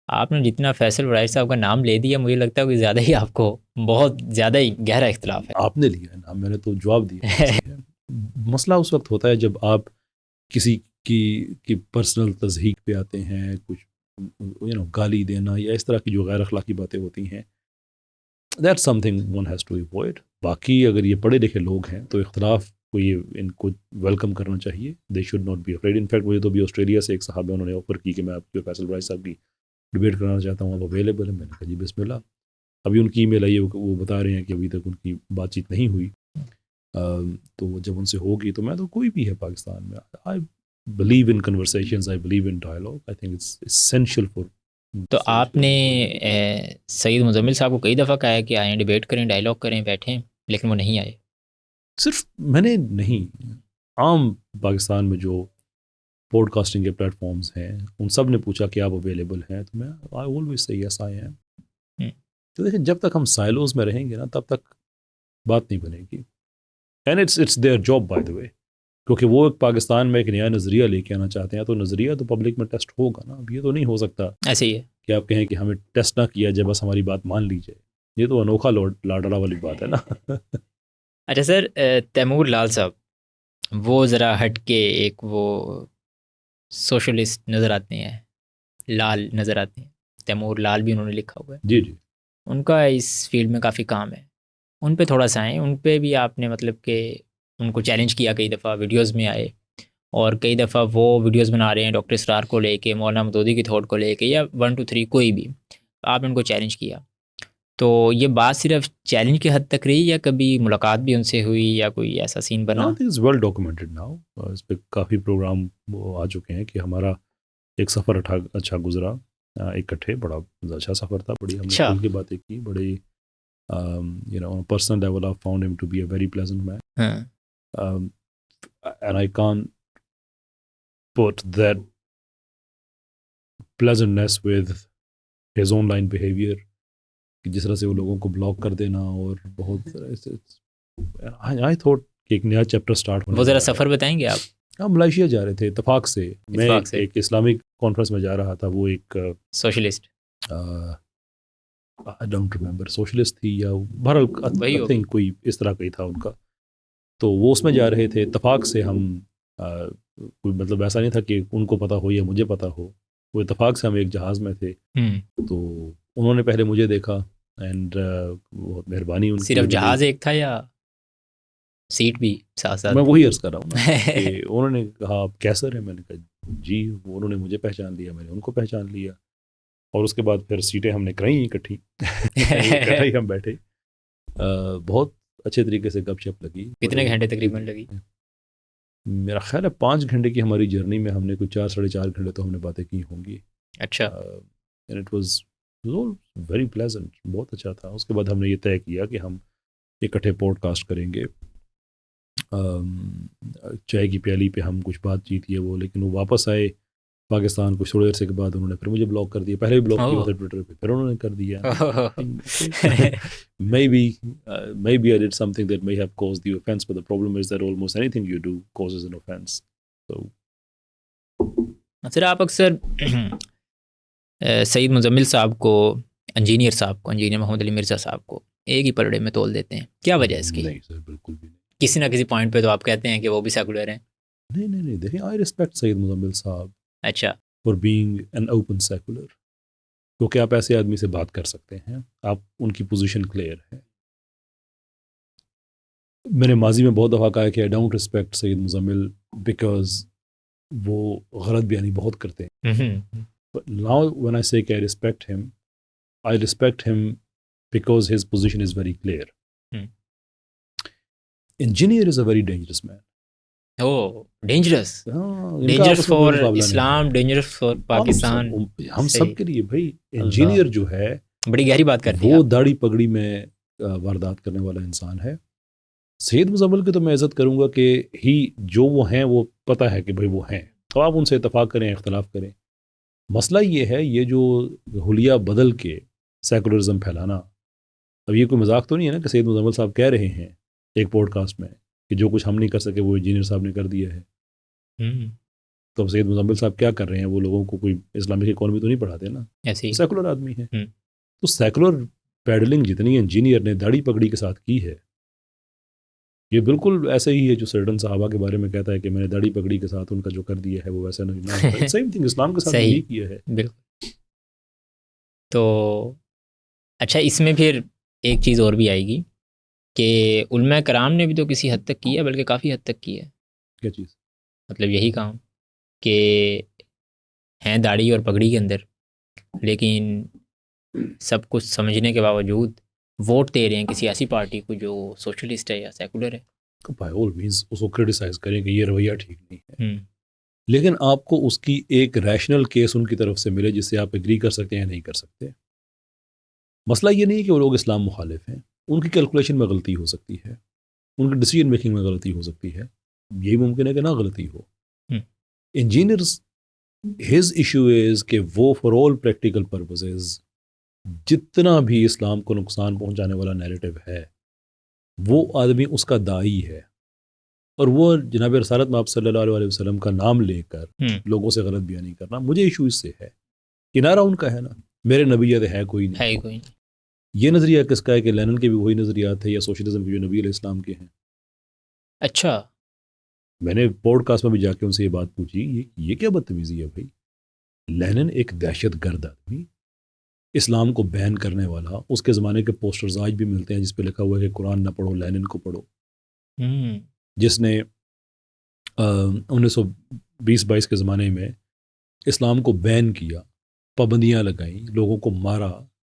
آپ نے جتنا فیصل ورائی صاحب کا نام لے دیا، مجھے لگتا ہے کہ زیادہ ہی آپ کو بہت زیادہ ہی گہرا اختلاف آپ نے لیا ہے نام، میں نے تو جواب دیا ایسے ہے۔ مسئلہ اس وقت ہوتا ہے جب آپ کسی کی پرسنل تضحیک پہ آتے ہیں، کچھ گالی دینا یا اس طرح کی جو غیر اخلاقی باتیں ہوتی ہیں، that something one has to avoid. باقی اگر یہ پڑھے لکھے لوگ ہیں تو اختلاف کو یہ ان کو ویلکم کرنا چاہیے، they should not be afraid. In fact مجھے تو بھی آسٹریلیا سے ایک صاحب انہوں نے آفر کی کہ میں آپ کے فیصل ورائی صاحب کی ڈبیٹ کرانا چاہتا ہوں، آپ اویلیبل ہے؟ میں نے کہا جی بسم اللہ۔ ابھی ان کی ای میل آئی ہے، وہ بتا رہے ہیں کہ ابھی تک ان کی بات چیت نہیں ہوئی، تو جب ان سے ہوگی تو میں تو کوئی بھی ہے پاکستان میں، I believe in conversations, I believe in dialogue, I think it's essential for. تو آپ نے سعید مزمل صاحب کو کئی دفعہ کہا ہے کہ آئیں ڈیبیٹ کریں، ڈائلاگ کریں، بیٹھیں، لیکن وہ نہیں آئے۔ صرف میں نے نہیں، عام پاکستان میں جو پوڈ کاسٹنگ کے پلیٹ فارمز ہیں ان سب نے پوچھا کہ آپ اویلیبل ہیں، تو میں I always say yes I am. تو دیکھیں جب تک ہم سائلوز میں رہیں گے نا تب تک بات نہیں بنے گی، and it's their job by the way, کیونکہ وہ ایک پاکستان میں ایک نیا نظریہ لے کے آنا چاہتے ہیں، تو نظریہ تو پبلک میں ٹیسٹ ہوگا نا۔ اب یہ تو نہیں ہو سکتا ایسے ہی ہے کہ آپ کہیں کہ ہمیں ٹیسٹ نہ کیا جائے بس ہماری بات مان لی جائے، یہ تو انوکھا لاڈلا والی بات ہے نا۔ اچھا سر، تیمور لال صاحب وہ ذرا ہٹ کے ایک وہ سوشلسٹ نظر آتے ہیں، لال نظر آتے ہیں، تیمور لال بھی انہوں نے لکھا ہوا ہے، جی جی، ان کا اس فیلڈ میں کافی کام ہے، ان پہ تھوڑا سا آئیں، ان پہ بھی آپ نے مطلب کہ ان کو چیلنج کیا، کئی دفعہ ویڈیوز میں آئے، اور کئی دفعہ وہ ویڈیوز بنا رہے ہیں ڈاکٹر اسرار کو لے کے، مولانا مودودی کی تھوٹ کو لے کے، یا 1 2 3 کوئی بھی، آپ نے ان کو چیلنج کیا، تو یہ بات صرف چیلنج کی حد تک رہی یا کبھی ملاقات بھی ان سے ہوئی یا کوئی ایسا سین بنا؟ از ویل ڈاکومنٹڈ ناؤ، اس پہ کافی پروگرام وہ آ چکے ہیں کہ ہمارا ایک سفر اچھا گزرا اکٹھے، بڑا اچھا سفر تھا، بڑی ہم نے اچھا، کھل کے باتیں کی، بڑی on a personal level I found him to be a very pleasant man. ہاں، And I can't put that pleasantness with his online behavior، کہ جس طرح سے وہ لوگوں کو بلاک کر دینا، اور بہت I thought کہ ایک نیا چیپٹر سٹارٹ ہونے وہ ذرا جا رہا ہے۔ سفر بتائیں گے آپ؟ ہم ملائیشیا جا رہے تھے اتفاق سے، میں اتفاق سے ایک اسلامک کانفرنس میں جا رہا تھا، وہ ایک socialist I don't remember socialist تھی یا بہرحال وہی I ہوگی۔ think کوئی اس طرح کا ہی تھا ان کا، تو وہ اس میں جا رہے تھے اتفاق سے، ہم کوئی مطلب ایسا نہیں تھا کہ ان کو پتہ ہو یا مجھے پتہ ہو، وہ اتفاق سے ہم ایک جہاز میں تھے، تو انہوں نے پہلے مجھے دیکھا، اینڈ بہت مہربانی ان کی، صرف جہاز ایک تھا یا سیٹ بھی ساتھ ساتھ؟ میں وہی عرض کر رہا ہوں نا کہ انہوں نے کہا آپ کیسر ہیں، میں نے کہا جی، انہوں نے مجھے پہچان لیا، میں نے ان کو پہچان لیا، اور اس کے بعد پھر سیٹیں ہم نے کرائیں اکٹھی، اکٹھا ہی ہم بیٹھے، بہت اچھے طریقے سے گپ شپ لگی۔ کتنے گھنٹے تقریباً لگی؟ میرا خیال ہے 5 گھنٹے کی ہماری جرنی میں ہم نے کوئی 4 ساڑھے 4 گھنٹے تو ہم نے باتیں کی ہوں گی۔ اچھا، and it was very pleasant, بہت اچھا تھا۔ اس کے بعد ہم نے یہ طے کیا کہ ہم اکٹھے پوڈ کاسٹ کریں گے، چائے کی پیالی پہ ہم کچھ بات چیت ہے وہ، لیکن وہ واپس آئے پاکستان کچھ تھوڑے عرصے کے بعد، انہوں نے پھر مجھے بلاک کر دیا، پہلے بھی بلاک کیا تھا ٹویٹر پہ، پھر انہوں نے کر دیا۔ Maybe I did something that may have caused you offense, but the problem is that almost anything you do causes an offense. So سر آپ اکثر سعید مزمل صاحب کو، انجینئر محمد علی مرزا صاحب کو ایک ہی پلڑے میں تول دیتے ہیں، کیا وجہ ہے اس کی؟ نہیں سر، بالکل بھی نہیں، کسی نہ کسی پوائنٹ پہ تو آپ کہتے ہیں کہ وہ بھی سیکولر ہیں۔ نہیں، دیکھیں I respect سید مزمل صاحب اچھا، for being an open secular، کیونکہ آپ ایسے آدمی سے بات کر سکتے ہیں، آپ ان کی پوزیشن کلیئر ہے۔ میں نے ماضی میں بہت دفعہ کہا ہے کہ I don't respect Syed Muzammil because وہ غلط بیانی بہت کرتے ہیں، but now when I say I respect him because his position is very clear. Engineer is a very dangerous man. Dangerous for Islam, dangerous for Pakistan, ہم سب کے لیے بھائی انجینئر جو ہے بڑی گہری بات کرتے ہیں وہ داڑھی پگڑی میں واردات کرنے والا انسان ہے۔ سید مزمل کی تو میں عزت کروں گا کہ جو وہ ہیں وہ پتہ ہے کہ بھائی وہ ہیں، تو آپ ان سے اتفاق کریں اختلاف کریں، مسئلہ یہ ہے یہ جو حلیہ بدل کے سیکولرزم پھیلانا، اب یہ کوئی مذاق تو نہیں ہے نا کہ سید مزمل صاحب کہہ رہے ہیں ایک پوڈ کاسٹ میں کہ جو کچھ ہم نہیں کر سکے وہ انجینئر صاحب نے کر دیا ہے۔ تو اب سید مزمل صاحب کیا کر رہے ہیں؟ وہ لوگوں کو کوئی اسلامک اکانومی تو نہیں پڑھاتے نا، ایسے ہی سیکولر آدمی ہے. تو سیکولر پیڈلنگ جتنی انجینئر نے داڑھی پگڑی کے ساتھ کی ہے، یہ بالکل ایسے ہی ہے جو سرڈن صحابہ کے بارے میں کہتا ہے کہ میں نے داڑھی پگڑی کے ساتھ ان کا جو کر دیا ہے وہ ویسا نہیں. سیم تھنگ اسلام کے ساتھ صحیح یہی کیا ہے. بالکل. تو اچھا اس میں پھر ایک چیز اور بھی آئے گی کہ علماء کرام نے بھی تو کسی حد تک کیا، بلکہ کافی حد تک کی ہے. کیا چیز؟ مطلب یہی کام کہ ہیں داڑھی اور پگڑی کے اندر، لیکن سب کچھ سمجھنے کے باوجود ووٹ دے رہے ہیں کسی ایسی پارٹی کو جو سوشلسٹ ہے یا سیکولر ہے. بائی آل مینس اس کو کرٹیسائز کریں کہ یہ رویہ ٹھیک نہیں ہے، ہم، لیکن آپ کو اس کی ایک ریشنل کیس ان کی طرف سے ملے جس سے آپ ایگری کر سکتے ہیں یا نہیں کر سکتے. مسئلہ یہ نہیں کہ وہ لوگ اسلام مخالف ہیں، ان کی کیلکولیشن میں غلطی ہو سکتی ہے، ان کی ڈیسیجن میکنگ میں غلطی ہو سکتی ہے، یہی ممکن ہے کہ نہ غلطی ہو. انجینئرز ہز ایشو از کہ وہ فار آل پریکٹیکل پرپزز جتنا بھی اسلام کو نقصان پہنچانے والا نیریٹو ہے وہ آدمی اس کا داعی ہے، اور وہ جناب رسالت میں آپ صلی اللہ علیہ وسلم کا نام لے کر لوگوں سے غلط بیانی کرنا. مجھے ایشو اس سے ہے، کنارہ ان کا ہے نا، میرے نبیت ہے کوئی نہیں. ہے کوئی نہیں. یہ نظریہ کس کا ہے کہ لینن کے بھی وہی نظریات تھے یا سوشلزم کے جو نبی علیہ السلام کے ہیں؟ اچھا میں نے پوڈ کاسٹ میں بھی جا کے ان سے یہ بات پوچھی، یہ کیا بدتمیزی ہے بھائی؟ لینن ایک دہشت گرد آدمی، اسلام کو بین کرنے والا، اس کے زمانے کے پوسٹرز آج بھی ملتے ہیں جس پہ لکھا ہوا ہے کہ قرآن نہ پڑھو لینن کو پڑھو، جس نے 1920-22 کے زمانے میں اسلام کو بین کیا، پابندیاں لگائیں، لوگوں کو مارا،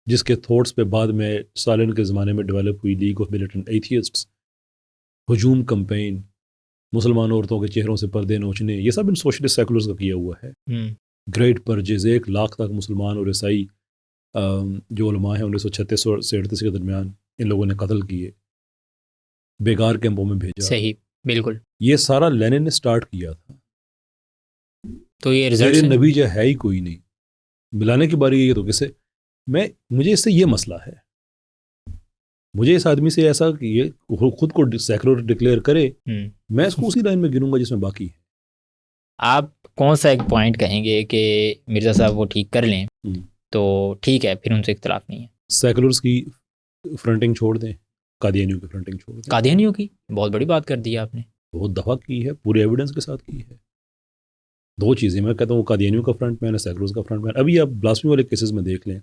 جس کے تھوٹس پہ بعد میں سالن کے زمانے میں ڈیولپ ہوئی لیگ آف ملیٹنٹ ایتھیسٹس، ہجوم کمپین، مسلمان عورتوں کے چہروں سے پردے نوچنے، یہ سب ان سوشلسٹ سیکولرز کا کیا ہوا ہے. گریٹ پرجز، 1 لاکھ تک مسلمان اور عیسائی جو علماء ہیں 1936 سے 38 کے درمیان ان لوگوں نے قتل کیے، بیکار کیمپوں میں بھیجا. صحیح بالکل. یہ سارا لینن نے سٹارٹ کیا تھا. تو یہ میرے رزلٹ نبی جو ہے ہی کوئی نہیں، ملانے کی باری ہے تو کسے؟ مجھے اس سے یہ مسئلہ ہے، مجھے اس آدمی سے ایسا کہ یہ خود کو سیکولر ڈکلیئر کرے، میں اس کو اسی لائن میں گنوں گا جس میں باقی ہے. آپ کون سا ایک پوائنٹ کہیں گے کہ مرزا صاحب وہ ٹھیک کر لیں تو ٹھیک ہے، پھر ان سے اختلاف نہیں ہے؟ سیکولرز کی فرنٹنگ چھوڑ دیں، قادیانیوں کی فرنٹنگ چھوڑ دیں. قادیانیوں کی بہت بڑی بات کر دی آپ نے. بہت دفعہ کی ہے، پورے ایویڈنس کے ساتھ کی ہے. 2 چیزیں میں کہتا ہوں، قادیانیوں کا فرنٹ مین ہے، سیکولرز کا فرنٹ مین. ابھی آپ بلاسفمی والے کیسز میں دیکھ لیں،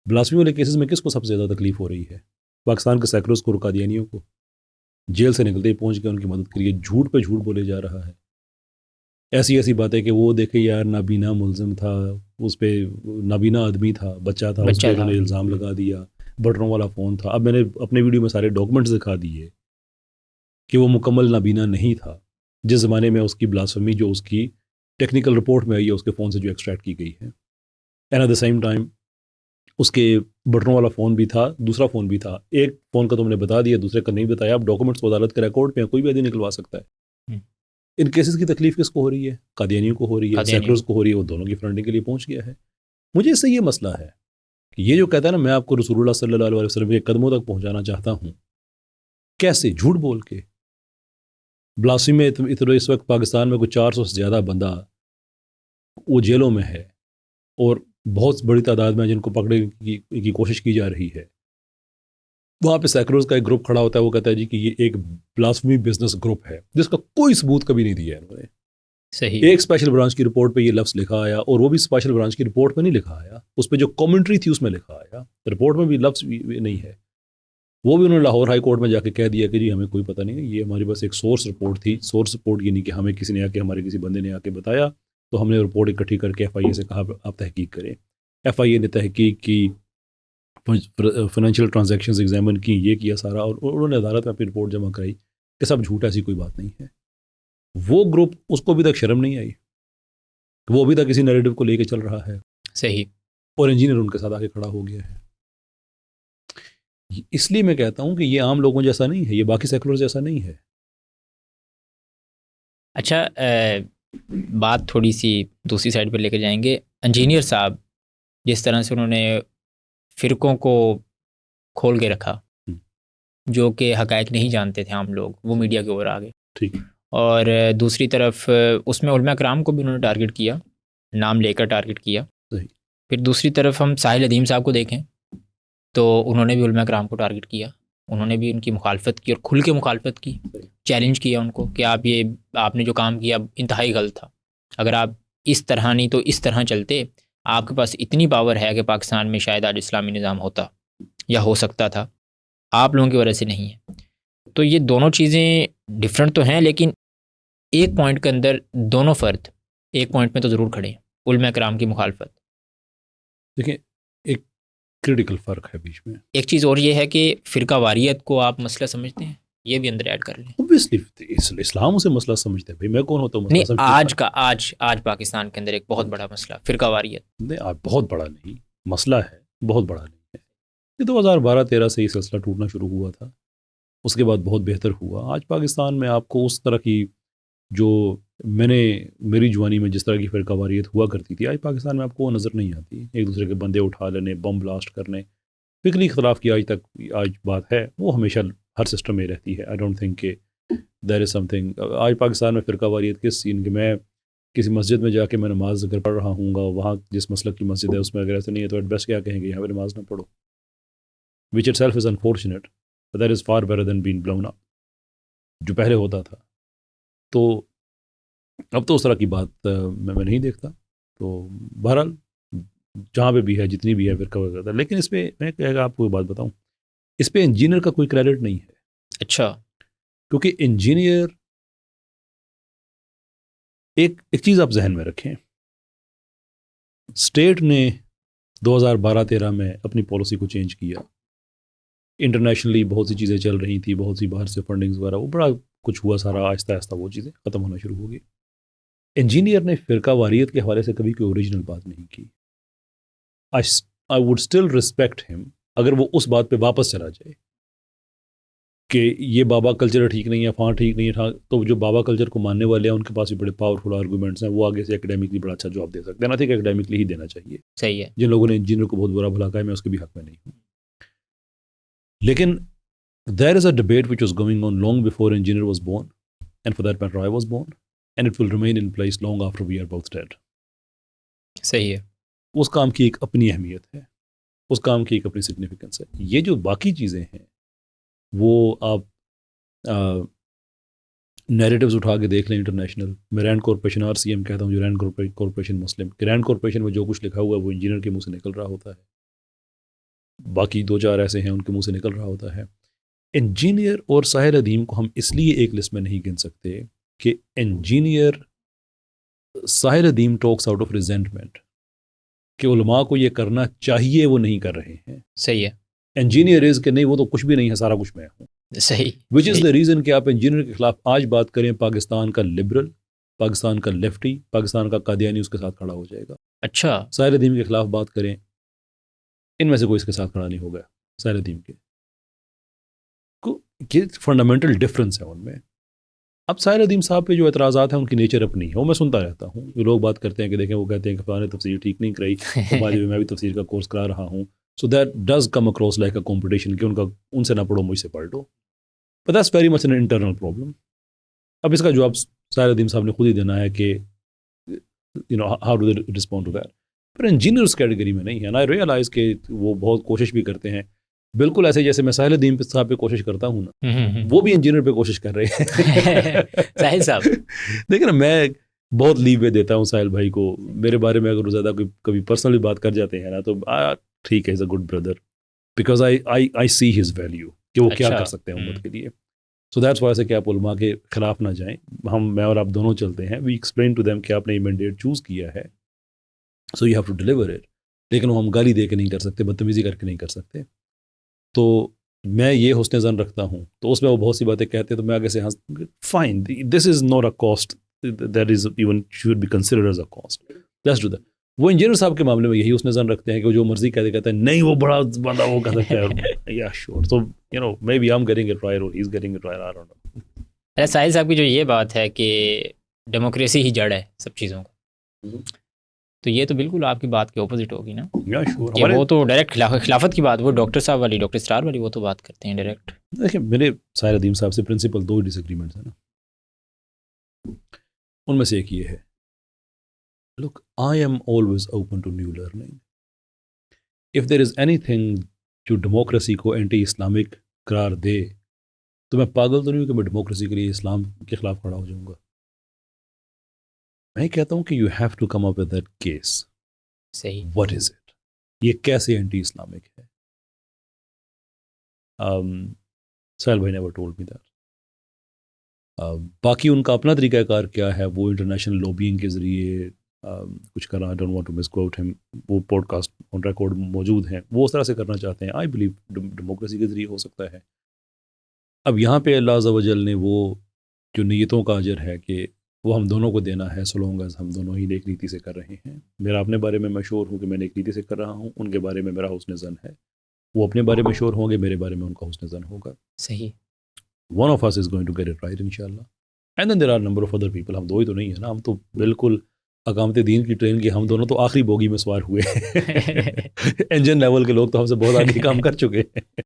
بلاسفمی والے کیسز میں کس کو سب سے زیادہ تکلیف ہو رہی ہے؟ پاکستان کے سیکولرز کو اور قادیانیوں کو. جیل سے نکلتے ہی پہنچ کے ان کی مدد کریے، جھوٹ پہ جھوٹ بولے جا رہا ہے. ایسی باتیں کہ وہ دیکھے یار نابینا ملزم تھا، اس پہ نابینا آدمی تھا، بچہ تھا، اس پہ انہوں نے الزام لگا دیا، بٹنوں والا فون تھا. اب میں نے اپنے ویڈیو میں سارے ڈاکومنٹس دکھا دیے کہ وہ مکمل نابینا نہیں تھا. جس زمانے میں اس کی بلاسفمی جو اس کی ٹیکنیکل رپورٹ میں آئی ہے اس کے فون سے جو ایکسٹریکٹ کی گئی ہے، and at the same time اس کے بٹنوں والا فون بھی تھا، دوسرا فون بھی تھا. ایک فون کا تم نے بتا دیا، دوسرے کا نہیں بتایا. اب ڈاکومنٹس عدالت کے ریکارڈ پہ کوئی بھی آدمی نکلوا سکتا ہے. ان کیسز کی تکلیف کس کو ہو رہی ہے؟ قادیانیوں کو ہو رہی ہے، سیکولرز کو ہو رہی ہے. وہ دونوں کی فرنٹنگ کے لیے پہنچ گیا ہے. مجھے اس سے یہ مسئلہ ہے کہ یہ جو کہتا ہے نا میں آپ کو رسول اللہ صلی اللہ علیہ وسلم کے قدموں تک پہنچانا چاہتا ہوں، کیسے؟ جھوٹ بول کے. بلاسفمی میں اس وقت پاکستان میں کوئی 400 سے زیادہ بندہ وہ جیلوں میں ہے، اور بہت بڑی تعداد میں جن کو پکڑنے کی کوشش کی جا رہی ہے. وہاں پہ سیکولرز کا ایک گروپ کھڑا ہوتا ہے، وہ کہتا ہے جی کہ یہ ایک بلاسفمی بزنس گروپ ہے، جس کا کوئی ثبوت کبھی نہیں دیا ہے انہوں نے. صحیح. ایک اسپیشل برانچ کی رپورٹ پہ یہ لفظ لکھا آیا، اور وہ بھی اسپیشل برانچ کی رپورٹ پہ نہیں لکھا آیا، اس پہ جو کامنٹری تھی اس میں لکھا آیا، رپورٹ میں بھی لفظ نہیں ہے. وہ بھی انہوں نے لاہور ہائی کورٹ میں جا کے کہہ دیا کہ جی ہمیں کوئی پتہ نہیں، یہ ہماری بس ایک سورس رپورٹ تھی. سورس رپورٹ یہ نہیں کہ ہمیں کسی نے آ کے، ہمارے کسی بندے نے آ کے بتایا تو ہم نے رپورٹ اکٹھی کر کے ایف آئی اے سے کہا آپ تحقیق کریں. ایف آئی اے نے تحقیق کی، فائنینشیل ٹرانزیکشنز ایگزامن کی، یہ کیا سارا، اور انہوں نے عدالت میں اپنی رپورٹ جمع کرائی کہ سب جھوٹ، ایسی کوئی بات نہیں ہے. وہ گروپ، اس کو ابھی تک شرم نہیں آئی، وہ ابھی تک کسی نیریٹو کو لے کے چل رہا ہے. صحیح. اور انجینئر ان کے ساتھ آ کے کھڑا ہو گیا ہے. اس لیے میں کہتا ہوں کہ یہ عام لوگوں جیسا نہیں ہے، یہ باقی سیکولر جیسا نہیں ہے. اچھا بات تھوڑی سی دوسری سائڈ پہ لے کے جائیں گے. انجینئر صاحب جس طرح سے انہوں نے فرقوں کو کھول کے رکھا، جو کہ حقائق نہیں جانتے تھے عام لوگ، وہ میڈیا کے اوپر آ گئے. ٹھیک. اور دوسری طرف اس میں علماء کرام کو بھی انہوں نے ٹارگٹ کیا، نام لے کر ٹارگٹ کیا. صحیح. پھر دوسری طرف ہم ساحل ادیم صاحب کو دیکھیں تو انہوں نے بھی علماء کرام کو ٹارگٹ کیا، انہوں نے بھی ان کی مخالفت کی اور کھل کے مخالفت کی، چیلنج کیا ان کو کہ آپ نے جو کام کیا انتہائی غلط تھا، اگر آپ اس طرح نہیں تو اس طرح چلتے، آپ کے پاس اتنی پاور ہے کہ پاکستان میں شاید آج اسلامی نظام ہوتا یا ہو سکتا تھا، آپ لوگوں کی وجہ سے نہیں ہے. تو یہ دونوں چیزیں ڈفرینٹ تو ہیں، لیکن ایک پوائنٹ کے اندر دونوں فرد ایک پوائنٹ میں تو ضرور کھڑے ہیں، علماء کرام کی مخالفت. دیکھیں ایک کریٹیکل فرق ہے بیچ میں. ایک چیز اور یہ ہے کہ فرقہ واریت کو آپ مسئلہ سمجھتے ہیں، یہ بھی اندر ایڈ کر لیں. اوبویسلی اسلام اسے مسئلہ سمجھتے ہیں. بھائی میں کون ہوتا ہوں مسئلہ نہیں، آج پاکستان کے اندر ایک بہت بڑا مسئلہ فرقہ واریت. نہیں بہت بڑا نہیں مسئلہ ہے، بہت بڑا نہیں ہے. یہ 2012-13 سے یہ سلسلہ ٹوٹنا شروع ہوا تھا، اس کے بعد بہت بہتر ہوا. آج پاکستان میں آپ کو اس طرح کی جو میری جوانی میں جس طرح کی فرقہ واریت ہوا کرتی تھی، آج پاکستان میں آپ کو وہ نظر نہیں آتی. ایک دوسرے کے بندے اٹھا لینے، بم بلاسٹ کرنے، فکری اختلاف کی آج بات ہے، وہ ہمیشہ ہر سسٹم میں رہتی ہے. آئی ڈونٹ تھنک کہ دیر از سم تھنگ. آج پاکستان میں فرقہ واریت کس سین کہ میں کسی مسجد میں جا کے میں نماز اگر پڑھ رہا ہوں گا، وہاں جس مسلک کی مسجد ہے اس میں اگر ایسا نہیں ہے تو ایٹ بیسٹ کیا کہیں گے یہاں پہ نماز نہ پڑھو، which itself is unfortunate, that is far better than been blown up جو پہلے ہوتا تھا. تو اب تو اس طرح کی بات میں نہیں دیکھتا. تو بہرحال جہاں پہ بھی ہے، جتنی بھی ہے فرقہ وغیرہ، لیکن اس پہ میں آپ کو بات بتاؤں، اس پہ انجینئر کا کوئی کریڈٹ نہیں ہے. اچھا. کیونکہ انجینئر ایک چیز آپ ذہن میں رکھیں، اسٹیٹ نے 2012-13 میں اپنی پالیسی کو چینج کیا. انٹرنیشنلی بہت سی چیزیں چل رہی تھیں، بہت سی باہر سے فنڈنگز وغیرہ، وہ بڑا کچھ ہوا سارا، آہستہ آہستہ وہ چیزیں ختم ہونا شروع ہو گئی. انجینئر نے فرقہ واریت کے حوالے سے کبھی کوئی اوریجنل بات نہیں کی. I would still respect him اگر وہ اس بات پہ واپس چلا جائے کہ یہ بابا کلچر ٹھیک نہیں ہے، فاں ٹھیک نہیں ہے، تو جو بابا کلچر کو ماننے والے ہیں ان کے پاس بھی بڑے پاورفل آرگومنٹس ہیں، وہ آگے سے اکیڈیمکلی بڑا اچھا جواب دے سکتے ہیں. نہ تھے کہ اکیڈیمکلی ہی دینا چاہیے. صحیح ہے. جن لوگوں نے انجینئر کو بہت برا بھلا کہا ہے، میں اس کے بھی حق میں نہیں ہوں. لیکن there is a debate which was going on long before engineer was born, and for that matter I was born, and it will remain in place long after we are both dead. صحیح ہے. اس کام کی ایک اپنی اہمیت ہے، اس کام کی ایک اپنی سگنیفیکنس ہے. یہ جو باقی چیزیں ہیں وہ آپ نیریٹیوز اٹھا کے دیکھ لیں. انٹرنیشنل میں رینڈ کارپوریشن RCM کہتا ہوں، جو رینڈ کارپوریشن مسلم، کہ رینڈ کارپوریشن میں جو کچھ لکھا ہوا ہے وہ انجینئر کے منہ سے نکل رہا ہوتا ہے. باقی 2-4 ایسے ہیں ان کے منہ سے نکل رہا ہوتا ہے. انجینئر اور ساحر ادیم کو ہم اس لیے ایک لسٹ میں نہیں گن سکتے کہ engineer Sahir Adeem talks out of resentment کہ علماء کو یہ کرنا چاہیے، وہ نہیں کر رہے ہیں. صحیح ہے. انجینئر از کہ نہیں وہ تو کچھ بھی نہیں ہے، سارا کچھ میں ہوں. صحیح. وچ از دا ریزن کہ آپ انجینئر کے خلاف آج بات کریں، پاکستان کا لبرل، پاکستان کا لیفٹی، پاکستان کا قادیانی اس کے ساتھ کھڑا ہو جائے گا. اچھا. ساحر ادیم کے خلاف بات کریں، ان میں سے کوئی اس کے ساتھ کھڑا نہیں ہوگا. ساحر ادیم کے فنڈامنٹل ڈفرینس ہے ان میں. اب ساحر ادیم صاحب پہ جو اعتراضات ہیں ان کی نیچر اپنی ہے، وہ میں سنتا رہتا ہوں. جو لوگ بات کرتے ہیں کہ دیکھیں وہ کہتے ہیں کہ فلاں نے تفسیر ٹھیک نہیں کرائی، میں بھی تفسیر کا کورس کرا رہا ہوں. So that does come across like a competition کہ ان سے نہ پڑھو مجھ سے پڑھ لو. But that's very much an internal problem. اب اس کا جواب ساحر ادیم صاحب نے خود ہی دینا ہے کہ how do they respond to that. پر انجینئرس کیٹیگری میں نہیں ہے. آئی ریئلائز کہ وہ بہت کوشش بھی کرتے ہیں، بالکل ایسے جیسے میں ساحل ادیم صاحب پہ کوشش کرتا ہوں نا، وہ بھی انجینئر پہ کوشش کر رہے ہیں. ساحل صاحب دیکھیں نا، میں بہت لیوے دیتا ہوں ساحل بھائی کو. میرے بارے میں اگر زیادہ کبھی پرسنلی بات کر جاتے ہیں نا تو ٹھیک ہے، is a good brother, because I see his value کہ وہ کیا کر سکتے ہیں امت کے لیے. سو دیٹس وائی سے کہ آپ علماء کے خلاف نہ جائیں. میں اور آپ دونوں چلتے ہیں. وی ایکسپلین ٹو دیم کہ آپ نے یہ مینڈیٹ چوز کیا ہے، so you have to deliver it. لیکن وہ ہم گالی دے کے نہیں کر سکتے، بدتمیزی کر کے نہیں کر سکتے. تو میں یہ حسن زن رکھتا ہوں. تو اس میں وہ بہت سی باتیں کہتے ہیں تو میں آگے سے fine, this is not a caste that is even should be considered as a caste. Let's do that. وہ انجینئر صاحب کے معاملے میں یہی حسن زن رکھتے ہیں کہ وہ جو مرضی کہتے ہیں نہیں وہ بڑا بندہ وہ کہہ سکتا ہے. Yeah sure. So maybe I am getting it right اور he is getting it right. I don't know. Sahil صاحب کی جو یہ بات ہے کہ ڈیموکریسی ہی جڑ ہے سب چیزوں کا، تو یہ تو بالکل آپ کی بات کے اپوزٹ ہوگی نا. وہ تو ڈائریکٹ خلافت کی بات، وہ ڈاکٹر صاحب والی، ڈاکٹر اسرار والی، وہ تو بات کرتے ہیں ڈائریکٹ. دیکھیں میرے ساحر ادیم صاحب سے پرنسپل 2 ڈس ایگریمنٹس ہیں نا. ان میں سے ایک یہ ہے، look, I am always open to new learning. If there is anything جو ڈیموکریسی کو اینٹی اسلامک قرار دے تو میں پاگل تو نہیں ہوں کہ میں ڈیموکریسی کے لیے اسلام کے خلاف کھڑا ہو جاؤں گا. میں کہتا ہوں کہ you have to come up with that case. صحیح. What is it? یہ کیسے اینٹی اسلامک ہے؟ سہیل بھائی نیور ٹولڈ می دیٹ. باقی ان کا اپنا طریقہ کار کیا ہے، وہ انٹرنیشنل لوبینگ کے ذریعے کچھ کرنا. آئی ڈونٹ وانٹ ٹو مس کوٹ ہم، وہ پوڈ کاسٹ آن ریکارڈ موجود ہیں، وہ اس طرح سے کرنا چاہتے ہیں. آئی بلیو ڈیموکریسی کے ذریعے ہو سکتا ہے. اب یہاں پہ اللہ عز و جل نے وہ جو نیتوں کا اجر ہے کہ وہ ہم دونوں کو دینا ہے، سو لانگ ایز ہم دونوں ہی نیک نیتی سے کر رہے ہیں. میرا اپنے بارے میں شور ہوں کہ میں نیک نیتی سے کر رہا ہوں، ان کے بارے میں میرا حسن زن ہے. وہ اپنے بارے میں شور ہوں گے، میرے بارے میں ان کا حسن زن ہوگا. صحیح. One of us is going to get it right انشاءاللہ. And then there are a number of other people. ہم دو ہی تو نہیں ہیں نا، ہم تو بالکل اقامت دین کی ٹرین کے ہم دونوں تو آخری بوگی میں سوار ہوئے. انجن لیول کے لوگ تو ہم سے بہت آگے کام کر چکے ہیں.